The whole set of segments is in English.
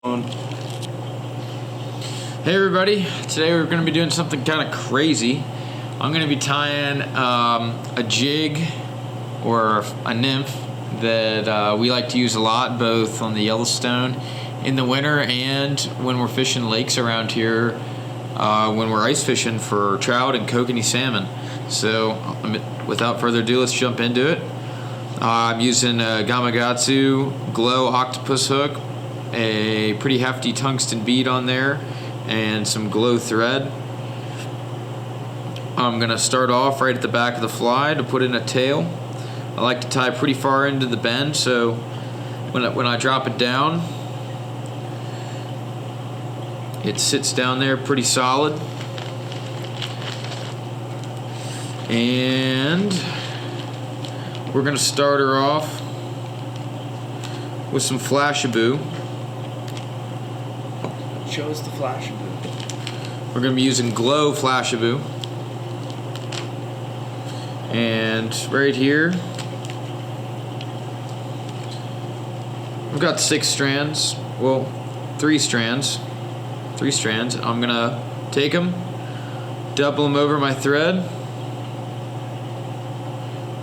Hey everybody, today we're going to be doing something kind of crazy. I'm going to be tying a jig or a nymph that we like to use a lot, both on the Yellowstone in the winter and when we're fishing lakes around here, when we're ice fishing for trout and kokanee salmon. So without further ado, let's jump into it. I'm using a Gamakatsu Glow octopus hook, a pretty hefty tungsten bead on there, and some glow thread. I'm going to start off right at the back of the fly to put in a tail. I like to tie pretty far into the bend, so when I drop it down, it sits down there pretty solid. And we're going to start her off with some Flashabou. Show us the Flashabou. We're going to be using Glow Flashabou. And right here, I've got 6 strands. Well, 3 strands. 3 strands. I'm going to take them, double them over my thread.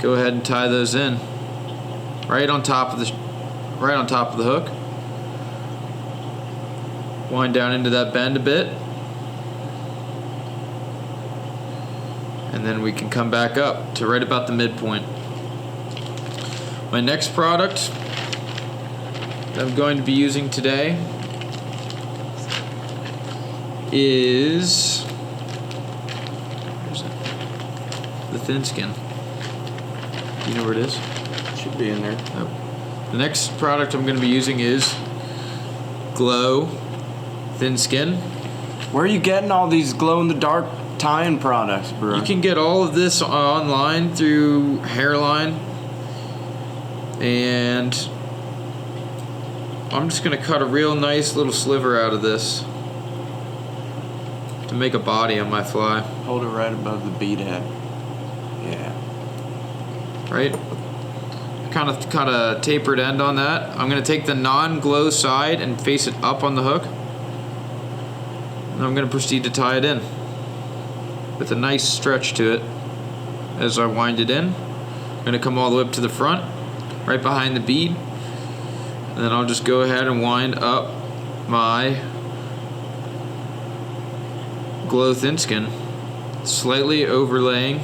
Go ahead and tie those in. Right on top of the hook. Wind down into that bend a bit, and then we can come back up to right about the midpoint. My next product that I'm going to be using today is the thin skin. Do you know where it is? Should be in there. Oh. The next product I'm going to be using is Glow Thin Skin. Where are you getting all these glow-in-the-dark tie-in products, bro? You can get all of this online through Hairline, and I'm just going to cut a real nice little sliver out of this to make a body on my fly. Hold it right above the bead head. Yeah. Right? Kind of cut a tapered end on that. I'm going to take the non-glow side and face it up on the hook. And I'm going to proceed to tie it in with a nice stretch to it as I wind it in. I'm going to come all the way up to the front, right behind the bead. And then I'll just go ahead and wind up my Glow Thin Skin, slightly overlaying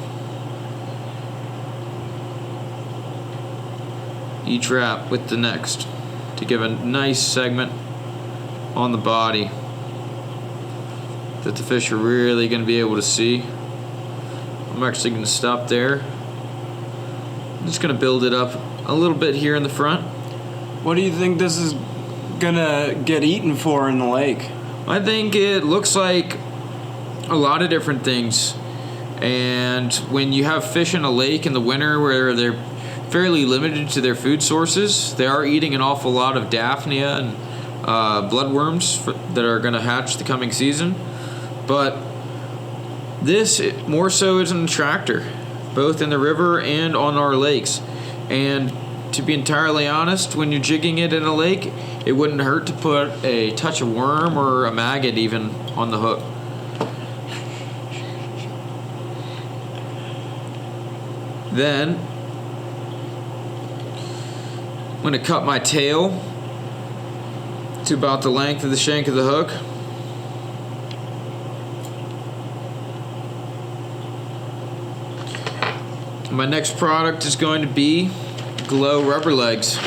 each wrap with the next to give a nice segment on the body that the fish are really going to be able to see. I'm actually going to stop there. I'm just going to build it up a little bit here in the front. What do you think this is gonna get eaten for in the lake? I think it looks like a lot of different things. And when you have fish in a lake in the winter where they're fairly limited to their food sources, they are eating an awful lot of Daphnia and bloodworms that are going to hatch the coming season. But this more so is an attractor, both in the river and on our lakes. And to be entirely honest, when you're jigging it in a lake, it wouldn't hurt to put a touch of worm or a maggot even on the hook. Then I'm going to cut my tail to about the length of the shank of the hook. My next product is going to be Glow rubber legs.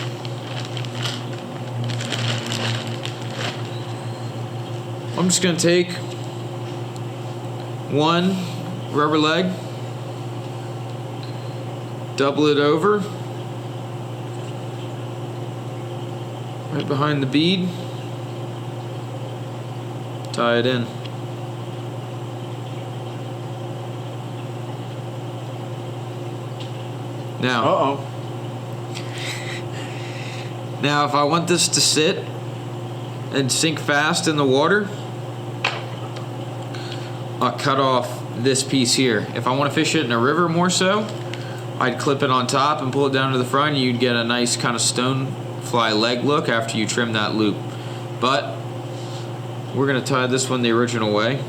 I'm just going to take one rubber leg, double it over right behind the bead, tie it in. Now, now if I want this to sit and sink fast in the water, I'll cut off this piece here. If I want to fish it in a river more so, I'd clip it on top and pull it down to the front, and you'd get a nice kind of stone fly leg look after you trim that loop. but we're going to tie this one the original way.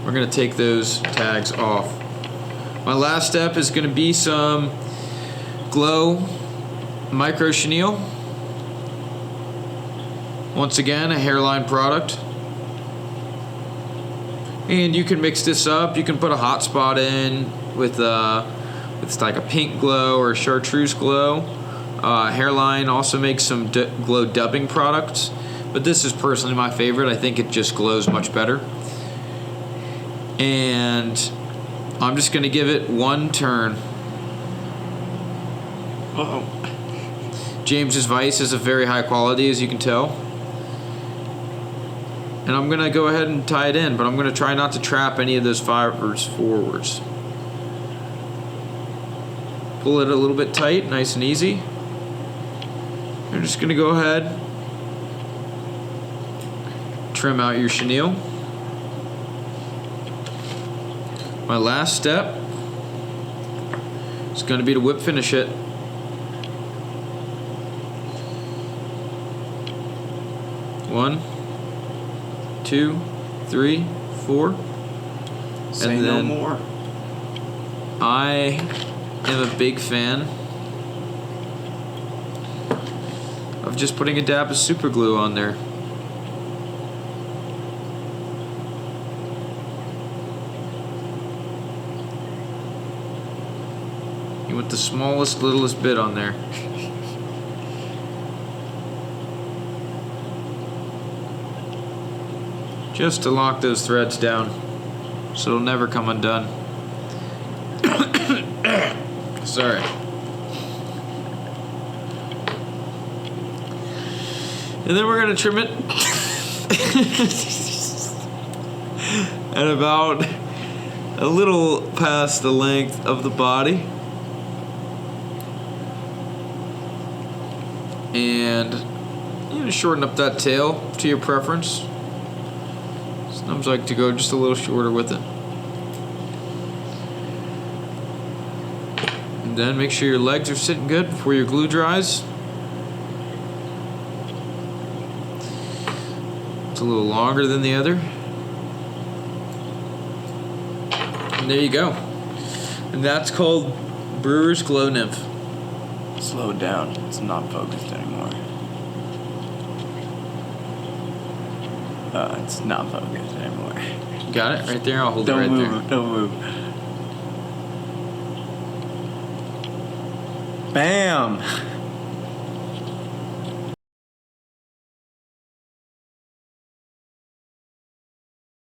We're going to take those tags off. My last step is going to be some Glow Micro Chenille. Once again, a hairline product. And you can mix this up. You can put a hot spot in with it's like a pink glow or a chartreuse glow. Hairline also makes some glow dubbing products, but this is personally my favorite. I think it just glows much better. And I'm just going to give it one turn. Uh-oh. James's Vice is of very high quality, as you can tell. And I'm going to go ahead and tie it in, but I'm going to try not to trap any of those fibers forwards. Pull it a little bit tight, nice and easy. You're just going to go ahead, trim out your chenille. My last step is going to be to whip finish it. One, 2, 3, 4. Say and no then more. I am a big fan of just putting a dab of super glue on there. You want the smallest, littlest bit on there. Just to lock those threads down so it'll never come undone. Sorry. And then we're going to trim it at about a little past the length of the body. And you know, shorten up that tail to your preference. Sometimes I like to go just a little shorter with it. And then make sure your legs are sitting good before your glue dries. It's a little longer than the other. And there you go. And that's called Brewer's Glow Nymph. Slow it down. It's not focused anymore. It's not focused anymore. Got it? Right there? I'll hold Don't it right move. there. Don't move. Bam!